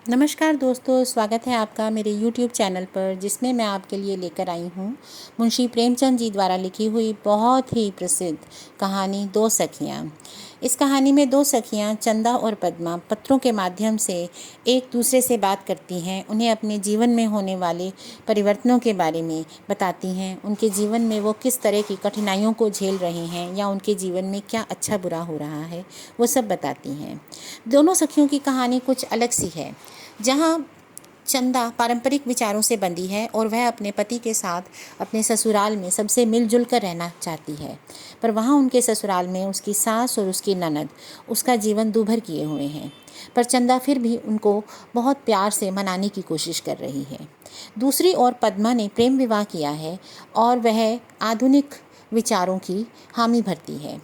नमस्कार दोस्तों, स्वागत है आपका मेरे YouTube चैनल पर, जिसमें मैं आपके लिए लेकर आई हूँ मुंशी प्रेमचंद जी द्वारा लिखी हुई बहुत ही प्रसिद्ध कहानी दो सखियाँ। इस कहानी में दो सखियाँ चंदा और पद्मा पत्रों के माध्यम से एक दूसरे से बात करती हैं, उन्हें अपने जीवन में होने वाले परिवर्तनों के बारे में बताती हैं, उनके जीवन में वो किस तरह की कठिनाइयों को झेल रहे हैं या उनके जीवन में क्या अच्छा बुरा हो रहा है, वो सब बताती हैं। दोनों सखियों की कहानी कुछ अलग सी है। जहाँ चंदा पारंपरिक विचारों से बंधी है और वह अपने पति के साथ अपने ससुराल में सबसे मिलजुल कर रहना चाहती है, पर वहाँ उनके ससुराल में उसकी सास और उसकी ननद उसका जीवन दूभर किए हुए हैं। पर चंदा फिर भी उनको बहुत प्यार से मनाने की कोशिश कर रही है। दूसरी ओर पद्मा ने प्रेम विवाह किया है और वह आधुनिक विचारों की हामी भरती है,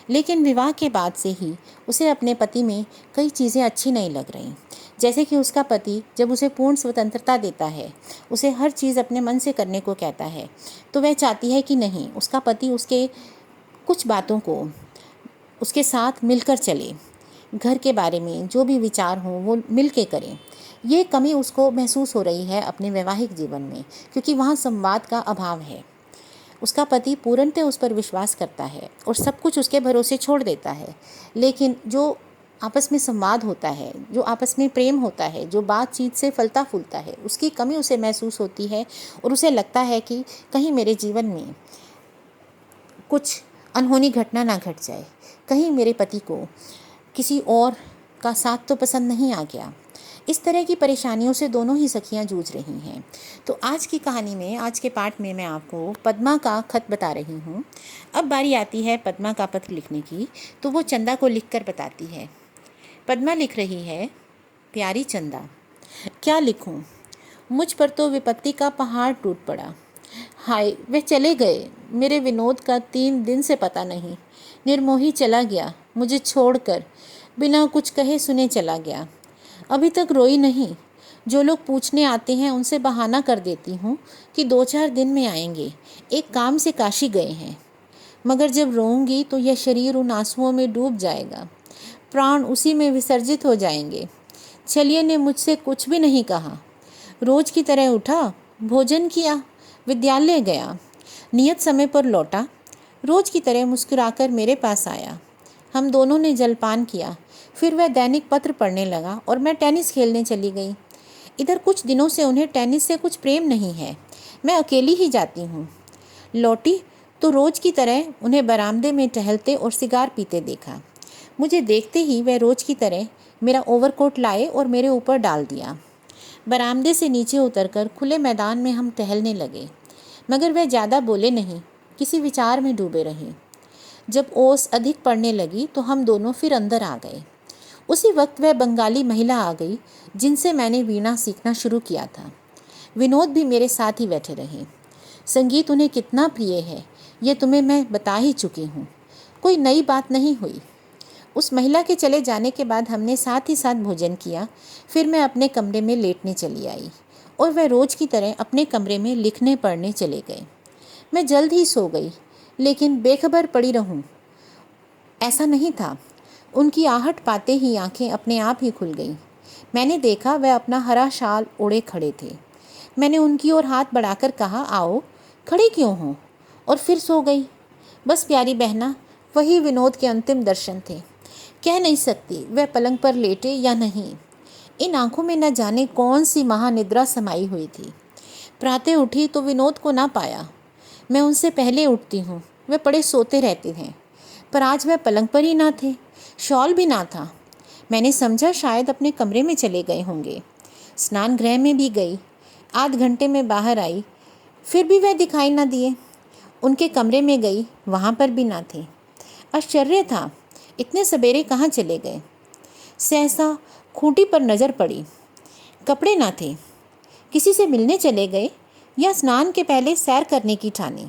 लेकिन विवाह के बाद से ही उसे अपने पति में कई चीज़ें अच्छी नहीं लग रहीं। जैसे कि उसका पति जब उसे पूर्ण स्वतंत्रता देता है, उसे हर चीज़ अपने मन से करने को कहता है, तो वह चाहती है कि नहीं, उसका पति उसके कुछ बातों को उसके साथ मिलकर चले, घर के बारे में जो भी विचार हों वो मिल के करें। ये कमी उसको महसूस हो रही है अपने वैवाहिक जीवन में, क्योंकि वहाँ संवाद का अभाव है। उसका पति पूर्णतः उस पर विश्वास करता है और सब कुछ उसके भरोसे छोड़ देता है, लेकिन जो आपस में संवाद होता है, जो आपस में प्रेम होता है, जो बातचीत से फलता फूलता है, उसकी कमी उसे महसूस होती है और उसे लगता है कि कहीं मेरे जीवन में कुछ अनहोनी घटना ना घट जाए, कहीं मेरे पति को किसी और का साथ तो पसंद नहीं आ गया। इस तरह की परेशानियों से दोनों ही सखियां जूझ रही हैं। तो आज की कहानी में, आज के पार्ट में मैं आपको पद्मा का खत बता रही हूँ। अब बारी आती है पद्मा का पत्र लिखने की, तो वो चंदा को लिखकर बताती है। पद्मा लिख रही है, प्यारी चंदा, क्या लिखूं? मुझ पर तो विपत्ति का पहाड़ टूट पड़ा। हाय, वे चले गए। मेरे विनोद का 3 दिन से पता नहीं। निर्मोही चला गया, मुझे छोड़कर, बिना कुछ कहे सुने चला गया। अभी तक रोई नहीं। जो लोग पूछने आते हैं उनसे बहाना कर देती हूँ कि 2-4 दिन में आएंगे, एक काम से काशी गए हैं। मगर जब रोऊंगी तो यह शरीर उन आंसुओं में डूब जाएगा, प्राण उसी में विसर्जित हो जाएंगे। छलिए ने मुझसे कुछ भी नहीं कहा। रोज की तरह उठा, भोजन किया, विद्यालय गया, नियत समय पर लौटा, रोज की तरह मुस्कुराकर मेरे पास आया। हम दोनों ने जलपान किया, फिर वह दैनिक पत्र पढ़ने लगा और मैं टेनिस खेलने चली गई। इधर कुछ दिनों से उन्हें टेनिस से कुछ प्रेम नहीं है, मैं अकेली ही जाती हूँ। लौटी तो रोज की तरह उन्हें बरामदे में टहलते और सिगार पीते देखा। मुझे देखते ही वह रोज की तरह मेरा ओवरकोट लाए और मेरे ऊपर डाल दिया। बरामदे से नीचे उतरकर खुले मैदान में हम टहलने लगे, मगर वह ज़्यादा बोले नहीं, किसी विचार में डूबे रहे। जब ओस अधिक पड़ने लगी तो हम दोनों फिर अंदर आ गए। उसी वक्त वह बंगाली महिला आ गई जिनसे मैंने वीणा सीखना शुरू किया था। विनोद भी मेरे साथ ही बैठे रहे। संगीत उन्हें कितना प्रिय है ये तुम्हें मैं बता ही चुकी हूँ, कोई नई बात नहीं हुई। उस महिला के चले जाने के बाद हमने साथ ही साथ भोजन किया। फिर मैं अपने कमरे में लेटने चली आई और वह रोज की तरह अपने कमरे में लिखने पढ़ने चले गए। मैं जल्द ही सो गई, लेकिन बेखबर पड़ी रहूं ऐसा नहीं था। उनकी आहट पाते ही आंखें अपने आप ही खुल गईं। मैंने देखा वह अपना हरा शाल ओढ़े खड़े थे। मैंने उनकी ओर हाथ बढ़ाकर कहा, आओ, खड़ी क्यों हो? और फिर सो गई। बस प्यारी बहना, वही विनोद के अंतिम दर्शन थे। कह नहीं सकती वह पलंग पर लेटे या नहीं। इन आंखों में न जाने कौन सी महानिद्रा समाई हुई थी। प्रातः उठी तो विनोद को ना पाया। मैं उनसे पहले उठती हूँ, वे पड़े सोते रहते हैं, पर आज वह पलंग पर ही ना थे, शॉल भी ना था। मैंने समझा शायद अपने कमरे में चले गए होंगे। स्नान गृह में भी गई, आध घंटे में बाहर आई, फिर भी वह दिखाई ना दिए। उनके कमरे में गई, वहाँ पर भी ना थे। आश्चर्य था, इतने सवेरे कहाँ चले गए। सहसा खूंटी पर नज़र पड़ी, कपड़े ना थे। किसी से मिलने चले गए या स्नान के पहले सैर करने की ठानी।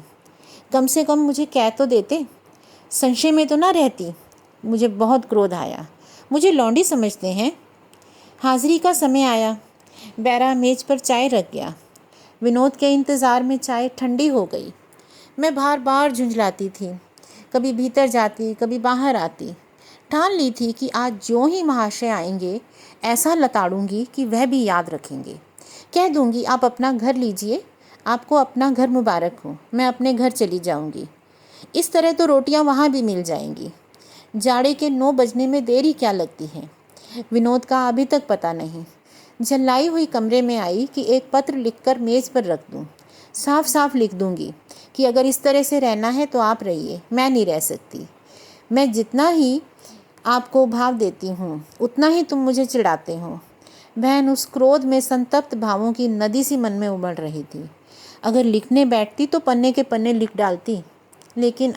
कम से कम मुझे कह तो देते, संशय में तो ना रहती। मुझे बहुत क्रोध आया। मुझे लौंडी समझते हैं। हाजिरी का समय आया, बैरा मेज पर चाय रख गया। विनोद के इंतज़ार में चाय ठंडी हो गई। मैं बार बार झुंझलाती थी, कभी भीतर जाती, कभी बाहर आती। ठान ली थी कि आज जो ही महाशय आएंगे ऐसा लताड़ूंगी कि वह भी याद रखेंगे। कह दूंगी आप अपना घर लीजिए, आपको अपना घर मुबारक हो, मैं अपने घर चली जाऊंगी। इस तरह तो रोटियां वहाँ भी मिल जाएंगी। जाड़े के 9 बजने में देरी क्या लगती है। विनोद का अभी तक पता नहीं। झल्लाई हुई कमरे में आई कि एक पत्र लिखकर मेज़ पर रख दूं। साफ साफ लिख दूंगी कि अगर इस तरह से रहना है तो आप रहिए, मैं नहीं रह सकती। मैं जितना ही आपको भाव देती हूँ उतना ही तुम मुझे चिढ़ाते हो। बहन उस क्रोध में संतप्त भावों की नदी सी मन में उमड़ रही थी। अगर लिखने बैठती तो पन्ने के पन्ने लिख डालती, लेकिन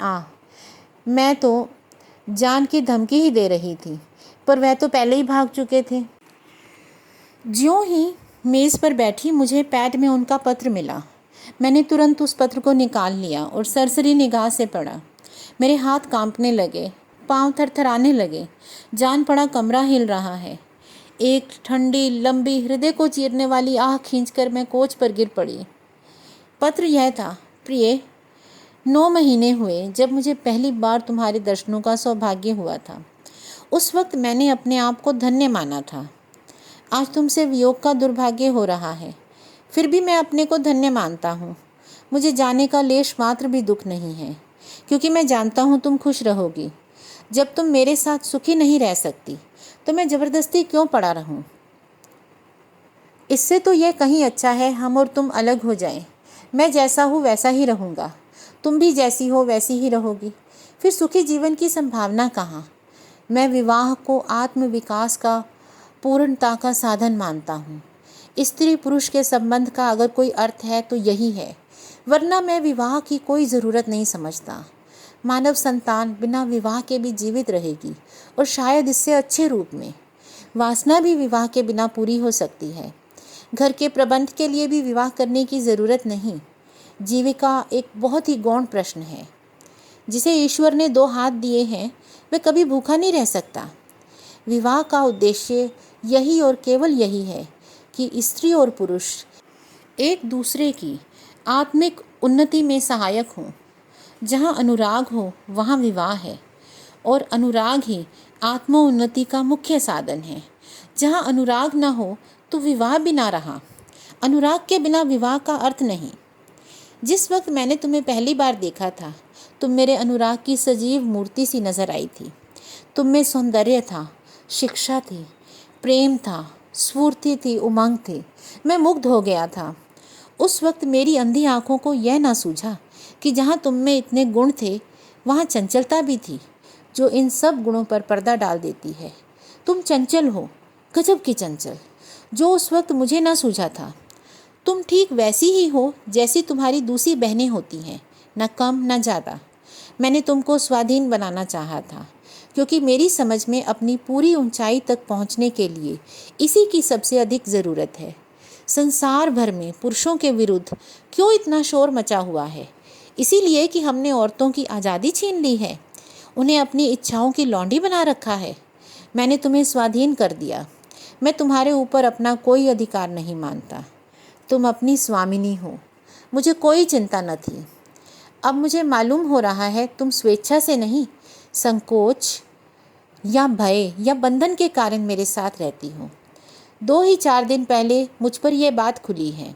मैं तो जान की धमकी ही दे रही थी, पर वह तो पहले ही भाग चुके थे। ज्यों ही मेज़ पर बैठी मुझे पैड में उनका पत्र मिला। मैंने तुरंत उस पत्र को निकाल लिया और सरसरी निगाह से पढ़ा। मेरे हाथ कांपने लगे, पांव थरथराने लगे, जान पड़ा कमरा हिल रहा है। एक ठंडी लंबी हृदय को चीरने वाली आह खींचकर मैं कोच पर गिर पड़ी। पत्र यह था, प्रिय, 9 महीने हुए जब मुझे पहली बार तुम्हारे दर्शनों का सौभाग्य हुआ था। उस वक्त मैंने अपने आप को धन्य माना था। आज तुमसे वियोग का दुर्भाग्य हो रहा है, फिर भी मैं अपने को धन्य मानता हूँ। मुझे जाने का लेश मात्र भी दुख नहीं है, क्योंकि मैं जानता हूँ तुम खुश रहोगी। जब तुम मेरे साथ सुखी नहीं रह सकती तो मैं ज़बरदस्ती क्यों पड़ा रहूं? इससे तो यह कहीं अच्छा है हम और तुम अलग हो जाएं। मैं जैसा हूँ वैसा ही रहूँगा, तुम भी जैसी हो वैसी ही रहोगी। फिर सुखी जीवन की संभावना कहाँ? मैं विवाह को आत्मविकास का पूर्णता का साधन मानता हूँ। स्त्री पुरुष के संबंध का अगर कोई अर्थ है तो यही है, वरना मैं विवाह की कोई ज़रूरत नहीं समझता। मानव संतान बिना विवाह के भी जीवित रहेगी, और शायद इससे अच्छे रूप में। वासना भी विवाह के बिना पूरी हो सकती है। घर के प्रबंध के लिए भी विवाह करने की ज़रूरत नहीं। जीविका एक बहुत ही गौण प्रश्न है। जिसे ईश्वर ने 2 हाथ दिए हैं वह कभी भूखा नहीं रह सकता। विवाह का उद्देश्य यही और केवल यही है कि स्त्री और पुरुष एक दूसरे की आत्मिक उन्नति में सहायक हों। जहाँ अनुराग हो वहाँ विवाह है, और अनुराग ही आत्मोन्नति का मुख्य साधन है। जहाँ अनुराग न हो तो विवाह भी ना रहा। अनुराग के बिना विवाह का अर्थ नहीं। जिस वक्त मैंने तुम्हें पहली बार देखा था तुम मेरे अनुराग की सजीव मूर्ति सी नजर आई थी। तुम में सौंदर्य था, शिक्षा थी, प्रेम था, स्फूर्ति थी, उमंग थी। मैं मुग्ध हो गया था। उस वक्त मेरी अंधी आंखों को यह ना सूझा कि जहाँ तुम में इतने गुण थे वहाँ चंचलता भी थी, जो इन सब गुणों पर पर्दा डाल देती है। तुम चंचल हो, गजब की चंचल, जो उस वक्त मुझे ना सूझा था। तुम ठीक वैसी ही हो जैसी तुम्हारी दूसरी बहनें होती हैं, न कम न ज़्यादा। मैंने तुमको स्वाधीन बनाना चाहा था, क्योंकि मेरी समझ में अपनी पूरी ऊंचाई तक पहुंचने के लिए इसी की सबसे अधिक ज़रूरत है। संसार भर में पुरुषों के विरुद्ध क्यों इतना शोर मचा हुआ है? इसीलिए कि हमने औरतों की आज़ादी छीन ली है, उन्हें अपनी इच्छाओं की लौंडी बना रखा है। मैंने तुम्हें स्वाधीन कर दिया। मैं तुम्हारे ऊपर अपना कोई अधिकार नहीं मानता। तुम अपनी स्वामिनी हो, मुझे कोई चिंता न थी। अब मुझे मालूम हो रहा है तुम स्वेच्छा से नहीं, संकोच या भय या बंधन के कारण मेरे साथ रहती हो। 2 ही 4 दिन पहले मुझ पर यह बात खुली है,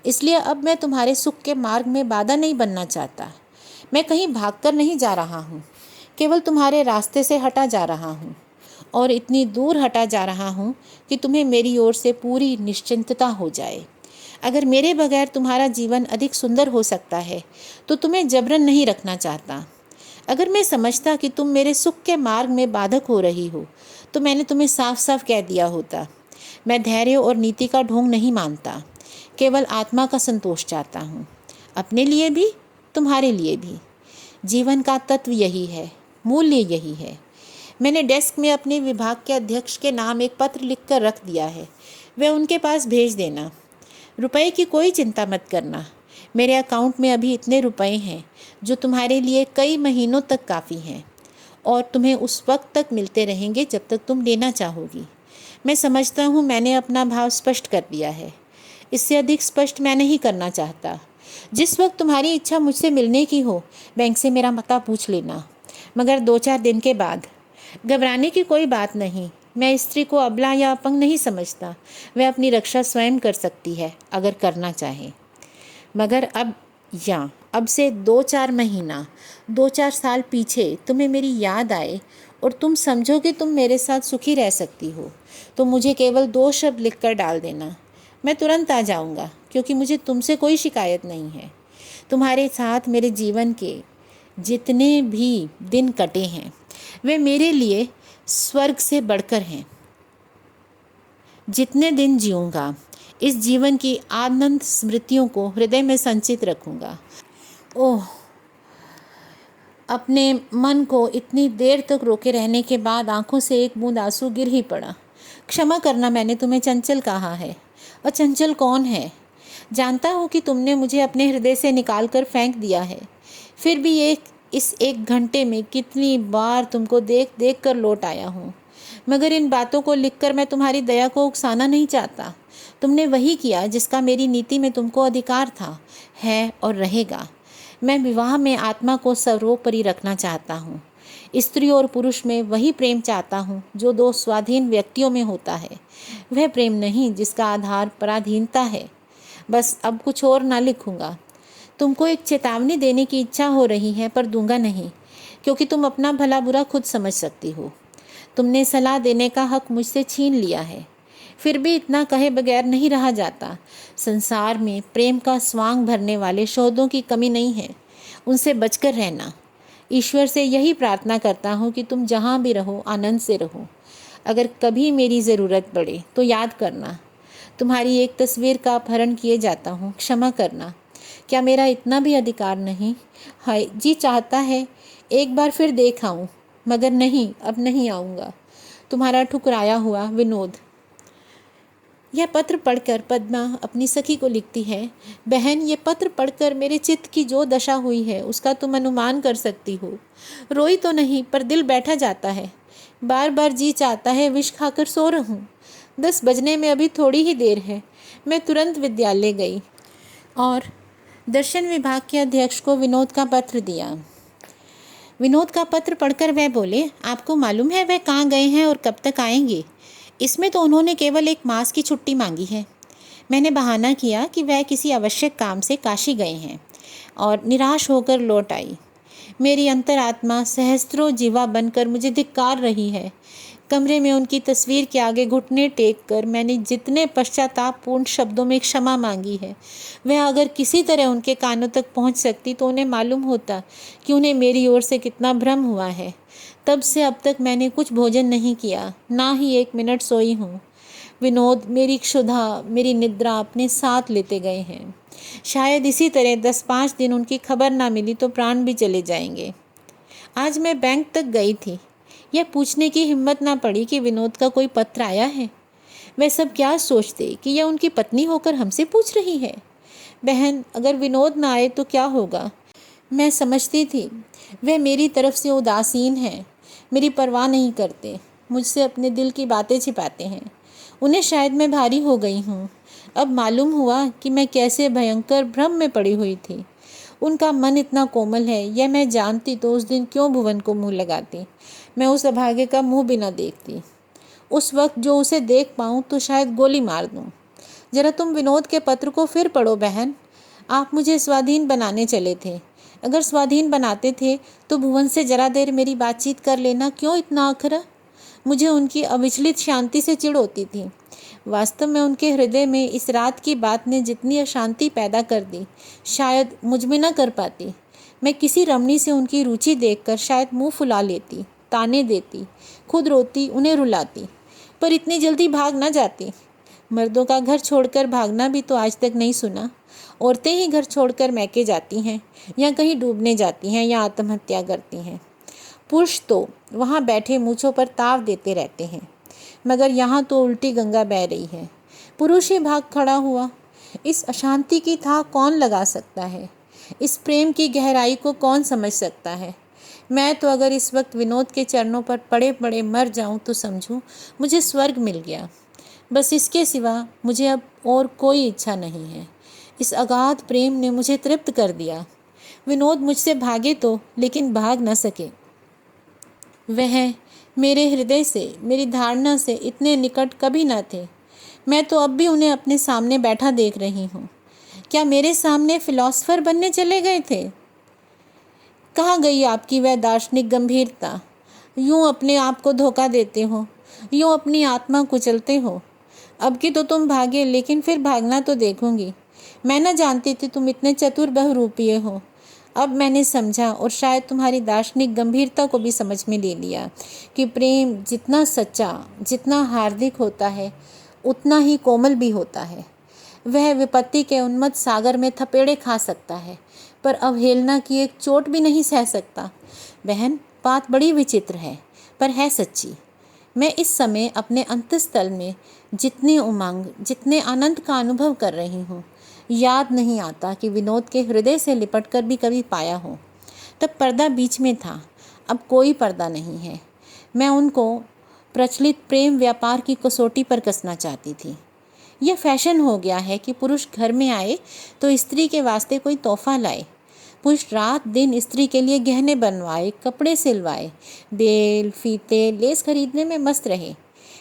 इसलिए अब मैं तुम्हारे सुख के मार्ग में बाधा नहीं बनना चाहता। मैं कहीं भागकर नहीं जा रहा हूँ, केवल तुम्हारे रास्ते से हटा जा रहा हूँ, और इतनी दूर हटा जा रहा हूँ कि तुम्हें मेरी ओर से पूरी निश्चिंतता हो जाए। अगर मेरे बगैर तुम्हारा जीवन अधिक सुंदर हो सकता है तो तुम्हें जबरन नहीं रखना चाहता। अगर मैं समझता कि तुम मेरे सुख के मार्ग में बाधक हो रही हो तो मैंने तुम्हें साफ साफ कह दिया होता। मैं धैर्य और नीति का ढोंग नहीं मानता, केवल आत्मा का संतोष चाहता हूँ, अपने लिए भी तुम्हारे लिए भी। जीवन का तत्व यही है, मूल्य यही है। मैंने डेस्क में अपने विभाग के अध्यक्ष के नाम एक पत्र लिखकर रख दिया है, वह उनके पास भेज देना। रुपए की कोई चिंता मत करना। मेरे अकाउंट में अभी इतने रुपए हैं जो तुम्हारे लिए कई महीनों तक काफ़ी हैं, और तुम्हें उस वक्त तक मिलते रहेंगे जब तक तुम लेना चाहोगी। मैं समझता हूँ मैंने अपना भाव स्पष्ट कर दिया है, इससे अधिक स्पष्ट मैं नहीं करना चाहता। जिस वक्त तुम्हारी इच्छा मुझसे मिलने की हो बैंक से मेरा पता पूछ लेना, मगर 2-4 दिन के बाद। घबराने की कोई बात नहीं। मैं स्त्री को अबला या अपंग नहीं समझता। वह अपनी रक्षा स्वयं कर सकती है अगर करना चाहे। मगर अब से 2-4 महीना, 2-4 साल पीछे तुम्हें मेरी याद आए और तुम समझो कि तुम मेरे साथ सुखी रह सकती हो, तो मुझे केवल 2 शब्द लिख कर डाल देना। मैं तुरंत आ जाऊंगा, क्योंकि मुझे तुमसे कोई शिकायत नहीं है। तुम्हारे साथ मेरे जीवन के जितने भी दिन कटे हैं वे मेरे लिए स्वर्ग से बढ़कर हैं। जितने दिन जीऊँगा इस जीवन की आनंद स्मृतियों को हृदय में संचित रखूँगा। ओह, अपने मन को इतनी देर तक रोके रहने के बाद आंखों से एक बूंद आंसू गिर ही पड़ा। क्षमा करना, मैंने तुम्हें चंचल कहा है। और चंचल कौन है? जानता हूँ कि तुमने मुझे अपने हृदय से निकाल कर फेंक दिया है। फिर भी इस 1 घंटे में कितनी बार तुमको देख देख कर लौट आया हूँ। मगर इन बातों को लिखकर मैं तुम्हारी दया को उकसाना नहीं चाहता। तुमने वही किया जिसका मेरी नीति में तुमको अधिकार था, है और रहेगा। मैं विवाह में आत्मा को सर्वोपरि रखना चाहता हूँ। स्त्री और पुरुष में वही प्रेम चाहता हूँ जो 2 स्वाधीन व्यक्तियों में होता है। वह प्रेम नहीं जिसका आधार पराधीनता है। बस अब कुछ और ना लिखूँगा। तुमको एक चेतावनी देने की इच्छा हो रही है, पर दूंगा नहीं, क्योंकि तुम अपना भला बुरा खुद समझ सकती हो। तुमने सलाह देने का हक मुझसे छीन लिया है। फिर भी इतना कहे बगैर नहीं रहा जाता। संसार में प्रेम का स्वांग भरने वाले शोधों की कमी नहीं है। उनसे बचकर रहना। ईश्वर से यही प्रार्थना करता हूँ कि तुम जहाँ भी रहो आनंद से रहो। अगर कभी मेरी ज़रूरत पड़े तो याद करना। तुम्हारी एक तस्वीर का अपहरण किए जाता हूँ, क्षमा करना। क्या मेरा इतना भी अधिकार नहीं? हाय, जी चाहता है एक बार फिर देख आऊँ, मगर नहीं, अब नहीं आऊँगा। तुम्हारा ठुकराया हुआ विनोद। यह पत्र पढ़कर पद्मा अपनी सखी को लिखती है, बहन, ये पत्र पढ़कर मेरे चित्त की जो दशा हुई है उसका तुम अनुमान कर सकती हो। रोई तो नहीं, पर दिल बैठा जाता है। बार बार जी चाहता है विष खाकर सो रहूं। 10 बजने में अभी थोड़ी ही देर है। मैं तुरंत विद्यालय गई और दर्शन विभाग के अध्यक्ष को विनोद का पत्र दिया। विनोद का पत्र पढ़कर वह बोले, आपको मालूम है वह कहाँ गए हैं और कब तक आएंगे? इसमें तो उन्होंने केवल 1 मास की छुट्टी मांगी है। मैंने बहाना किया कि वह किसी आवश्यक काम से काशी गए हैं और निराश होकर लौट आई। मेरी अंतरात्मा सहस्त्रों जीवा बनकर मुझे धिक्कार रही है। कमरे में उनकी तस्वीर के आगे घुटने टेक कर मैंने जितने पश्चातापपूर्ण शब्दों में क्षमा मांगी है, वह अगर किसी तरह उनके कानों तक पहुंच सकती तो उन्हें मालूम होता कि उन्हें मेरी ओर से कितना भ्रम हुआ है। तब से अब तक मैंने कुछ भोजन नहीं किया, ना ही 1 मिनट सोई हूँ। विनोद मेरी क्षुधा, मेरी निद्रा अपने साथ लेते गए हैं। शायद इसी तरह 10-5 दिन उनकी खबर ना मिली तो प्राण भी चले जाएंगे। आज मैं बैंक तक गई थी। यह पूछने की हिम्मत ना पड़ी कि विनोद का कोई पत्र आया है। वे सब क्या सोचते कि यह उनकी पत्नी होकर हमसे पूछ रही है। बहन, अगर विनोद ना आए तो क्या होगा? मैं समझती थी वे मेरी तरफ से उदासीन हैं, मेरी परवाह नहीं करते, मुझसे अपने दिल की बातें छिपाते हैं। उन्हें शायद मैं भारी हो गई हूँ। अब मालूम हुआ कि मैं कैसे भयंकर भ्रम में पड़ी हुई थी। उनका मन इतना कोमल है, यह मैं जानती तो उस दिन क्यों भुवन को मुँह लगाती। मैं उस अभागे का मुँह भी न देखती। उस वक्त जो उसे देख पाऊँ तो शायद गोली मार दूँ। जरा तुम विनोद के पत्र को फिर पढ़ो बहन। आप मुझे स्वाधीन बनाने चले थे। अगर स्वाधीन बनाते थे तो भुवन से जरा देर मेरी बातचीत कर लेना। क्यों इतना आखरा? मुझे उनकी अविचलित शांति से चिढ़ होती थी। वास्तव में उनके हृदय में इस रात की बात ने जितनी अशांति पैदा कर दी, शायद मुझ में न कर पाती। मैं किसी रमणी से उनकी रुचि देखकर शायद मुंह फुला लेती, ताने देती, खुद रोती, उन्हें रुलाती, पर इतनी जल्दी भाग न जाती। मर्दों का घर छोड़कर भागना भी तो आज तक नहीं सुना। औरतें ही घर छोड़कर मैके जाती हैं, या कहीं डूबने जाती हैं, या आत्महत्या करती हैं। पुरुष तो वहाँ बैठे मूँछों पर ताव देते रहते हैं, मगर यहाँ तो उल्टी गंगा बह रही है। पुरुष ही भाग खड़ा हुआ। इस अशांति की था कौन लगा सकता है? इस प्रेम की गहराई को कौन समझ सकता है? मैं तो अगर इस वक्त विनोद के चरणों पर पड़े पड़े मर जाऊं तो समझूं मुझे स्वर्ग मिल गया। बस इसके सिवा मुझे अब और कोई इच्छा नहीं है। इस अगाध प्रेम ने मुझे तृप्त कर दिया। विनोद मुझसे भागे तो, लेकिन भाग न सके। वह मेरे हृदय से, मेरी धारणा से इतने निकट कभी न थे। मैं तो अब भी उन्हें अपने सामने बैठा देख रही हूँ। क्या मेरे सामने फिलॉसफर बनने चले गए थे? कहाँ गई आपकी वह दार्शनिक गंभीरता? यूँ अपने आप को धोखा देते हो, यूँ अपनी आत्मा कुचलते हो। अब की तो तुम भागे, लेकिन फिर भागना तो देखूंगी। मैं न जानती थी तुम इतने चतुर बहुरूपीय हो। अब मैंने समझा, और शायद तुम्हारी दार्शनिक गंभीरता को भी समझ में ले लिया, कि प्रेम जितना सच्चा, जितना हार्दिक होता है, उतना ही कोमल भी होता है। वह विपत्ति के उन्मत्त सागर में थपेड़े खा सकता है, पर अवहेलना की एक चोट भी नहीं सह सकता। बहन, बात बड़ी विचित्र है, पर है सच्ची। मैं इस समय अपने अंतःस्थल में जितनी उमंग, जितने आनंद का अनुभव कर रही हूँ, याद नहीं आता कि विनोद के हृदय से लिपट कर भी कभी पाया हो। तब पर्दा बीच में था, अब कोई पर्दा नहीं है। मैं उनको प्रचलित प्रेम व्यापार की कसौटी पर कसना चाहती थी। यह फैशन हो गया है कि पुरुष घर में आए तो स्त्री के वास्ते कोई तोहफा लाए। पुरुष रात दिन स्त्री के लिए गहने बनवाए, कपड़े सिलवाए, बेल, फीते, लेस खरीदने में मस्त रहे।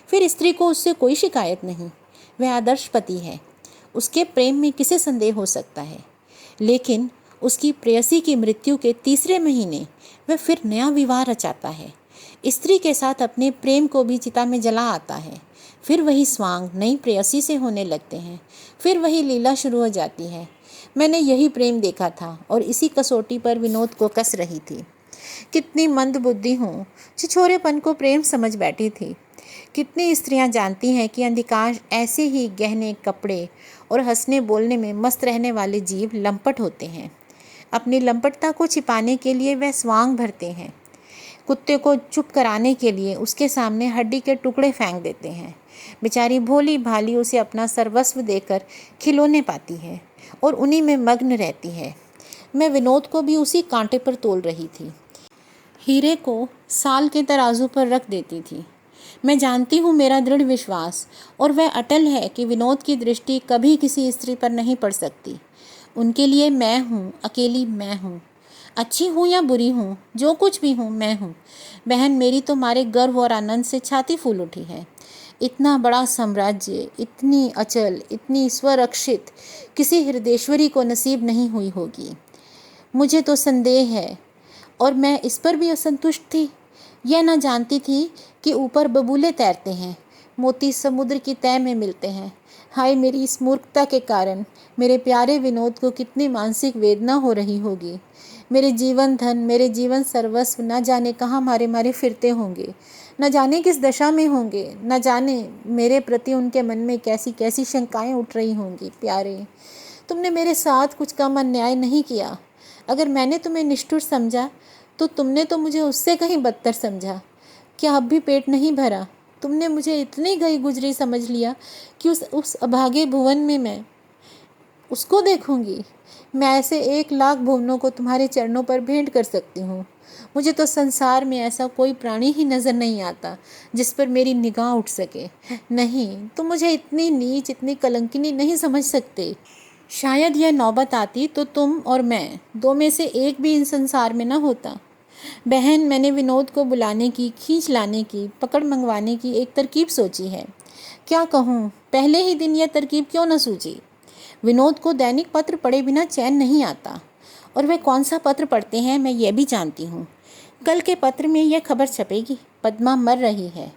फिर स्त्री को उससे कोई शिकायत नहीं। वह आदर्श पति है। उसके प्रेम में किसे संदेह हो सकता है? लेकिन उसकी प्रेयसी की मृत्यु के तीसरे महीने वह फिर नया विवाह रचाता है। स्त्री के साथ अपने प्रेम को भी चिता में जला आता है। फिर वही स्वांग नई प्रेयसी से होने लगते हैं। फिर वही लीला शुरू हो जाती है। मैंने यही प्रेम देखा था और इसी कसौटी पर विनोद को कस रही थी। कितनी मंद बुद्धि हूँ, छिछोरेपन को प्रेम समझ बैठी थी। कितनी स्त्रियां जानती हैं कि अधिकांश ऐसे ही गहने, कपड़े और हंसने बोलने में मस्त रहने वाले जीव लंपट होते हैं। अपनी लंपटता को छिपाने के लिए वह स्वांग भरते हैं। कुत्ते को चुप कराने के लिए उसके सामने हड्डी के टुकड़े फेंक देते हैं। बेचारी भोली भाली उसे अपना सर्वस्व देकर खिलौने पाती है और उन्हीं में मग्न रहती है। मैं विनोद को भी उसी कांटे पर तोल रही थी। हीरे को साल के तराजू पर रख देती थी। मैं जानती हूँ, मेरा दृढ़ विश्वास और वह अटल है कि विनोद की दृष्टि कभी किसी स्त्री पर नहीं पड़ सकती। उनके लिए मैं हूँ, अकेली मैं हूँ। अच्छी हूँ या बुरी हूँ, जो कुछ भी हूँ, मैं हूँ। बहन, मेरी तो मारे गर्व और आनंद से छाती फूल उठी है। इतना बड़ा साम्राज्य, इतनी अचल, इतनी स्वरक्षित किसी हृदयेश्वरी को नसीब नहीं हुई होगी। मुझे तो संदेह है, और मैं इस पर भी असंतुष्ट थी। यह न जानती थी कि ऊपर बबूले तैरते हैं, मोती समुद्र की तह में मिलते हैं। हाय, मेरी इस मूर्खता के कारण मेरे प्यारे विनोद को कितनी मानसिक वेदना हो रही होगी। मेरे जीवन धन, मेरे जीवन सर्वस्व न जाने कहाँ मारे मारे फिरते होंगे, न जाने किस दशा में होंगे, न जाने मेरे प्रति उनके मन में कैसी कैसी शंकाएं उठ रही होंगी। प्यारे, तुमने मेरे साथ कुछ कम अन्याय नहीं किया। अगर मैंने तुम्हें निष्ठुर समझा तो तुमने तो मुझे उससे कहीं बदतर समझा। क्या अब भी पेट नहीं भरा? तुमने मुझे इतनी गई गुजरी समझ लिया कि उस अभागे भुवन में मैं उसको देखूंगी। मैं ऐसे 1,00,000 भुवनों को तुम्हारे चरणों पर भेंट कर सकती हूँ। मुझे तो संसार में ऐसा कोई प्राणी ही नज़र नहीं आता जिस पर मेरी निगाह उठ सके। नहीं, तुम मुझे इतनी नीच, इतनी कलंकिनी नहीं समझ सकते। शायद यह नौबत आती तो तुम और मैं, दो में से एक भी इन संसार में न होता। बहन, मैंने विनोद को बुलाने की, खींच लाने की, पकड़ मंगवाने की एक तरकीब सोची है। क्या कहूँ, पहले ही दिन यह तरकीब क्यों न सूझी। विनोद को दैनिक पत्र पढ़े बिना चैन नहीं आता, और वह कौन सा पत्र पढ़ते हैं मैं ये भी जानती हूँ। कल के पत्र में यह खबर छपेगी, पद्मा मर रही है,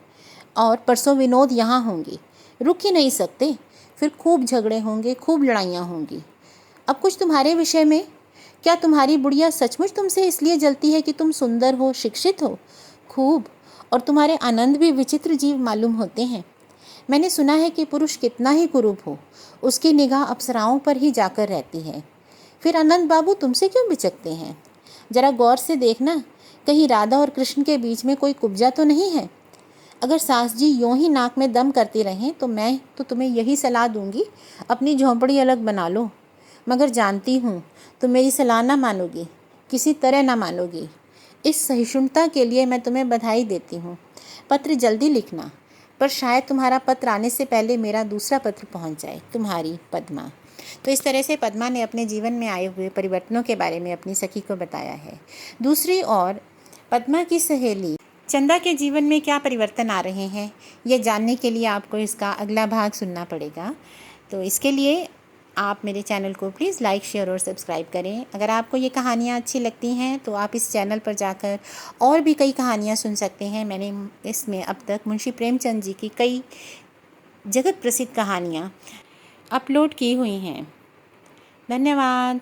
और परसों विनोद यहाँ होंगे। रुक ही नहीं सकते। फिर खूब झगड़े होंगे, खूब लड़ाइयाँ होंगी। अब कुछ तुम्हारे विषय में। क्या तुम्हारी बुढ़िया सचमुच तुमसे इसलिए जलती है कि तुम सुंदर हो, शिक्षित हो? खूब। और तुम्हारे आनंद भी विचित्र जीव मालूम होते हैं। मैंने सुना है कि पुरुष कितना ही कुरूप हो, उसकी निगाह अप्सराओं पर ही जाकर रहती है। फिर आनंद बाबू तुमसे क्यों बिचकते हैं? जरा गौर से देखना, कहीं राधा और कृष्ण के बीच में कोई कुब्जा तो नहीं है। अगर सास जी यूँ ही नाक में दम करती रहें तो मैं तो तुम्हें यही सलाह दूंगी, अपनी झोंपड़ी अलग बना लो। मगर जानती हूँ तुम मेरी सलाह ना मानोगी, किसी तरह ना मानोगी। इस सहिष्णुता के लिए मैं तुम्हें बधाई देती हूँ। पत्र जल्दी लिखना, पर शायद तुम्हारा पत्र आने से पहले मेरा दूसरा पत्र पहुँच जाए। तुम्हारी पद्मा। तो इस तरह से पद्मा ने अपने जीवन में आए हुए परिवर्तनों के बारे में अपनी सखी को बताया है। दूसरी ओर पद्मा की सहेली चंदा के जीवन में क्या परिवर्तन आ रहे हैं, ये जानने के लिए आपको इसका अगला भाग सुनना पड़ेगा। तो इसके लिए आप मेरे चैनल को प्लीज़ लाइक, शेयर और सब्सक्राइब करें। अगर आपको ये कहानियाँ अच्छी लगती हैं तो आप इस चैनल पर जाकर और भी कई कहानियाँ सुन सकते हैं। मैंने इसमें अब तक मुंशी प्रेमचंद जी की कई जगत प्रसिद्ध कहानियाँ अपलोड की हुई हैं। धन्यवाद।